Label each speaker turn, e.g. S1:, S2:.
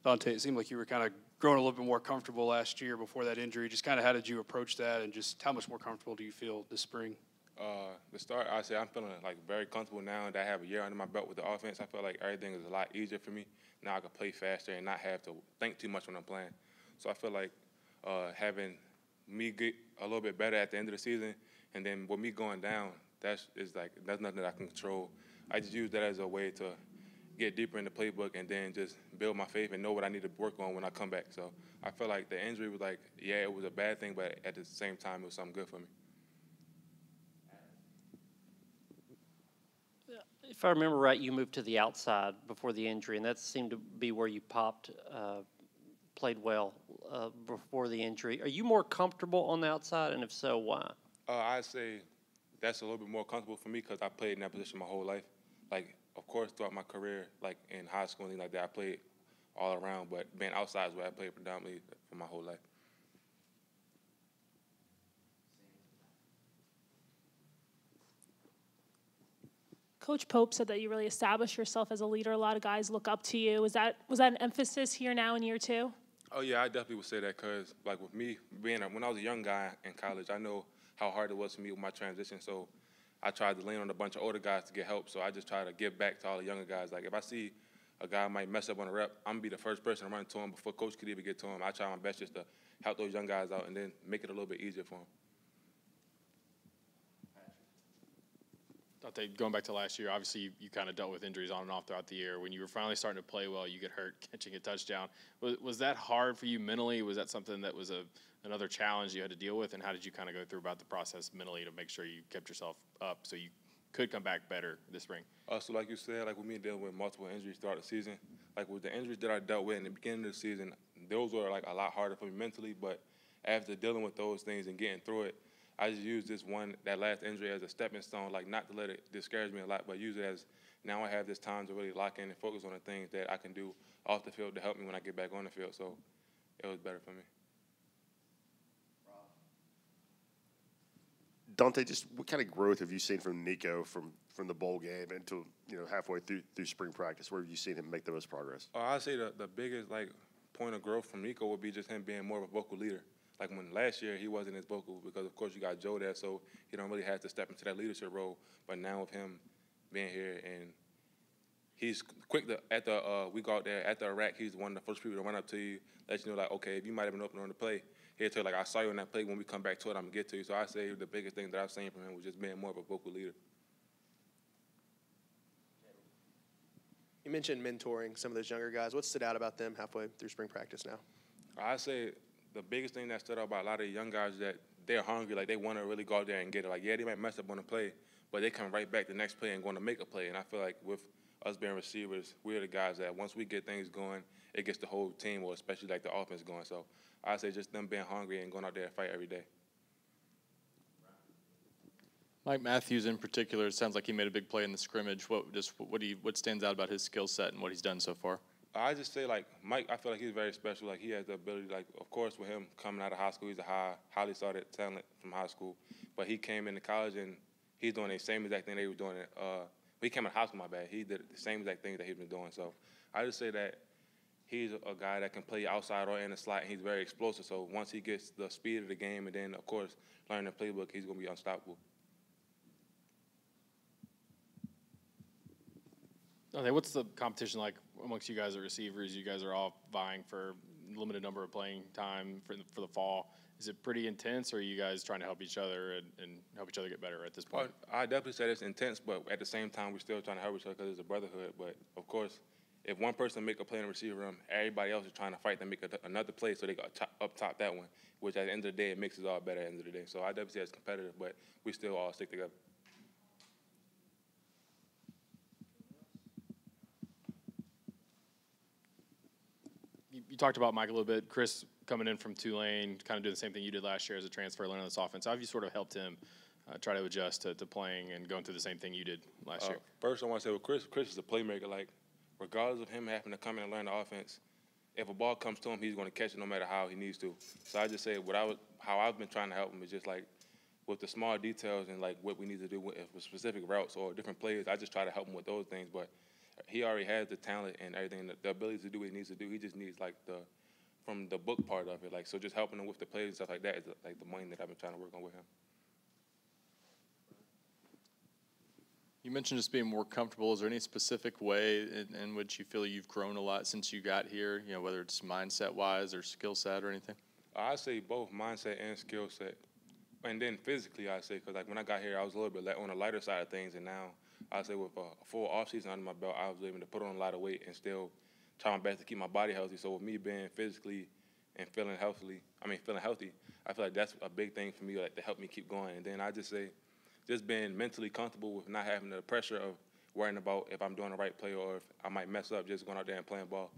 S1: Dont'e, it seemed like you were kind of growing a little bit more comfortable last year before that injury. Just kind of how did you approach that, and just how much more comfortable do you feel this spring?
S2: The start, I say I'm feeling like very comfortable now that I have a year under my belt with the offense. I feel like everything is a lot easier for me. Now I can play faster and not have to think too much when I'm playing. So I feel like having me get a little bit better at the end of the season, and then with me going down, that's nothing that I can control. I just use that as a way to get deeper in the playbook and then just build my faith and know what I need to work on when I come back. So I feel like the injury was like, yeah, it was a bad thing, but at the same time, it was something good for me.
S3: If I remember right, you moved to the outside before the injury, and that seemed to be where you popped, played well before the injury. Are you more comfortable on the outside, and if so, why?
S2: I'd say that's a little bit more comfortable for me because I played in that position my whole life. Like, of course, throughout my career, like in high school and things like that, I played all around, but being outside is where I played predominantly for my whole life.
S4: Coach Pope said that you really established yourself as a leader. A lot of guys look up to you. Was that an emphasis here now in year two?
S2: Oh, yeah, I definitely would say that because, like, with me, when I was a young guy in college, I know how hard it was for me with my transition. So I tried to lean on a bunch of older guys to get help. So I just try to give back to all the younger guys. Like, if I see a guy might mess up on a rep, I'm going to be the first person to run to him before Coach could even get to him. I try my best just to help those young guys out and then make it a little bit easier for them.
S5: Dont'e, going back to last year, obviously you kind of dealt with injuries on and off throughout the year. When you were finally starting to play well, you get hurt catching a touchdown. Was that hard for you mentally? Was that something that was another challenge you had to deal with? And how did you kind of go through about the process mentally to make sure you kept yourself up so you could come back better this spring?
S2: So like you said, like with me dealing with multiple injuries throughout the season, like with the injuries that I dealt with in the beginning of the season, those were like a lot harder for me mentally. But after dealing with those things and getting through it, I just use that last injury as a stepping stone, like not to let it discourage me a lot, but use it as now I have this time to really lock in and focus on the things that I can do off the field to help me when I get back on the field. So it was better for me.
S6: Dont'e, just what kind of growth have you seen from Nico from the bowl game until halfway through spring practice? Where have you seen him make the most progress?
S2: I'd say the biggest point of growth from Nico would be just him being more of a vocal leader. Like when last year he wasn't as vocal because of course you got Joe there, so he don't really have to step into that leadership role. But now with him being here and he's quick to we go out there at the rack, he's one of the first people to run up to you, let you know like, okay, if you might have been open on the play, he'll tell you like, I saw you on that play. When we come back to it, I'm gonna get to you. So I say the biggest thing that I've seen from him was just being more of a vocal leader.
S7: You mentioned mentoring some of those younger guys. What stood out about them halfway through spring practice now?
S2: I say the biggest thing that stood out about a lot of the young guys is that they're hungry, like they want to really go out there and get it. Like, yeah, they might mess up on the play, but they come right back the next play and going to make a play. And I feel like with us being receivers, we're the guys that once we get things going, it gets the whole team, or especially like the offense going. So I say just them being hungry and going out there and fight every day.
S5: Mike Matthews in particular, it sounds like he made a big play in the scrimmage. What stands out about his skill set and what he's done so far?
S2: I just say, like, Mike, I feel like he's very special. Like, he has the ability, like, of course, with him coming out of high school, he's a highly sought talent from high school. But he came into college, and he's doing the same exact thing they were doing. He came out of high school, my bad. He did the same exact thing that he's been doing. So I just say that he's a guy that can play outside or in the slot, and he's very explosive. So once he gets the speed of the game and then, of course, learning the playbook, he's going to be unstoppable.
S5: Okay, what's the competition like amongst you guys as receivers? You guys are all vying for a limited number of playing time for the fall. Is it pretty intense, or are you guys trying to help each other and help each other get better at this point?
S2: I definitely say it's intense, but at the same time, we're still trying to help each other because it's a brotherhood. But, of course, if one person make a play in the receiver room, everybody else is trying to fight to make another play so they got up top that one, which at the end of the day, it makes us all better at the end of the day. So I definitely say it's competitive, but we still all stick together.
S5: You talked about Mike a little bit. Chris coming in from Tulane, kind of doing the same thing you did last year as a transfer, learning this offense. How have you sort of helped him try to adjust to playing and going through the same thing you did last year?
S2: First, I want to say with Chris is a playmaker. Like, regardless of him having to come in and learn the offense, if a ball comes to him, he's going to catch it no matter how he needs to. So I just say how I've been trying to help him is just like with the small details and like what we need to do with specific routes or different plays. I just try to help him with those things. But he already has the talent and everything, the ability to do what he needs to do. He just needs like from the book part of it. Like, so just helping him with the plays and stuff like that is like the main that I've been trying to work on with him.
S5: You mentioned just being more comfortable. Is there any specific way in which you feel you've grown a lot since you got here, you know, whether it's mindset-wise or skill set or anything?
S2: I say both mindset and skill set. And then physically, I say, because like when I got here, I was a little bit on the lighter side of things. And now I say with a full offseason under my belt, I was able to put on a lot of weight and still try my best to keep my body healthy. So with me being physically and feeling healthy, I feel like that's a big thing for me, like to help me keep going. And then I just say, just being mentally comfortable with not having the pressure of worrying about if I'm doing the right play or if I might mess up, just going out there and playing ball.